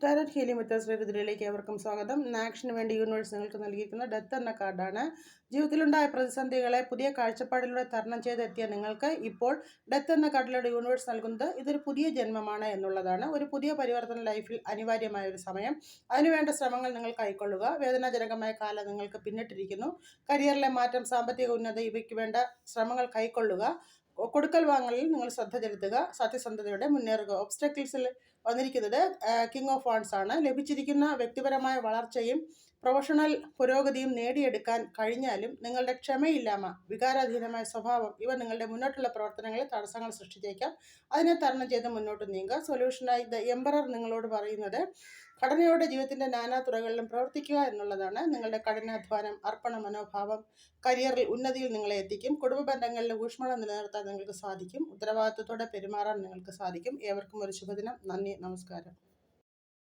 Tarot healing വിത്ത് ശ്രീരുദ്രയിലേക്ക് ഏവർക്കും സ്വാഗതം. Action വേണ്ടി യൂണിവേഴ്സ് നിങ്ങൾക്ക് നൽകിയിരിക്കുന്ന ഡെത്ത് എന്ന കാർഡാണ്. ജീവിതത്തിലുണ്ടായ പ്രതിസന്ധികളെ പുതിയ കാഴ്ചപ്പാടിലൂടെ തരണം ചെയ്തെത്തിയ നിങ്ങൾക്ക് ഇപ്പോൾ ഡെത്ത് എന്ന കാർഡിലൂടെ യൂണിവേഴ്സ് നൽകുന്നത് ഇതൊരു പുതിയ ജന്മമാണ് എന്നുള്ളതാണ്. ഒരു പുതിയ പരിവർത്തന ലൈഫിൽ അനിവാര്യമായ ഒരു സമയം. അതിനുവേണ്ട ശ്രമങ്ങൾ നിങ്ങൾ കൈക്കൊള്ളുക. വേദനാജനകമായ കാലം നിങ്ങൾക്ക് പിന്നിട്ടിരിക്കുന്നു. കരിയറിലെ മാറ്റം, സാമ്പത്തിക ഉന്നതി, ഇവയ്ക്ക് വേണ്ട ശ്രമങ്ങൾ കൈക്കൊള്ളുക. കൊടുക്കൽ വാങ്ങലിൽ നിങ്ങൾ ശ്രദ്ധ ചെലുത്തുക. സത്യസന്ധതയോടെ മുന്നേറുക. ഒബ്സ്റ്റക്കിൾസിൽ വന്നിരിക്കുന്നത് കിങ് ഓഫ് വാൺസ് ആണ്. ലഭിച്ചിരിക്കുന്ന വ്യക്തിപരമായ വളർച്ചയും പ്രൊഫഷണൽ പുരോഗതിയും നേടിയെടുക്കാൻ കഴിഞ്ഞാലും നിങ്ങളുടെ ക്ഷമയില്ലായ്മ, വികാരാധീനമായ സ്വഭാവം ഇവ നിങ്ങളുടെ മുന്നോട്ടുള്ള പ്രവർത്തനങ്ങളിൽ തടസ്സങ്ങൾ സൃഷ്ടിച്ചേക്കാം. അതിനെ തരണം ചെയ്ത് മുന്നോട്ട് നീങ്ങുക. സൊല്യൂഷനായി ദ എംപറർ നിങ്ങളോട് പറയുന്നത് ഘടനയോടെ ജീവിതത്തിൻ്റെ നാനാ തുറകളിലും പ്രവർത്തിക്കുക എന്നുള്ളതാണ്. നിങ്ങളുടെ കഠിനാധ്വാനം, അർപ്പണ മനോഭാവം കരിയറിൽ ഉന്നതിയിൽ നിങ്ങളെ എത്തിക്കും. കുടുംബ ബന്ധങ്ങളിൽ ഊഷ്മള നിലനിർത്താൻ നിങ്ങൾക്ക് സാധിക്കും. ഉത്തരവാദിത്വത്തോടെ പെരുമാറാൻ നിങ്ങൾക്ക് സാധിക്കും. ഏവർക്കും ഒരു ശുഭദിനം. നന്ദി, നമസ്കാരം.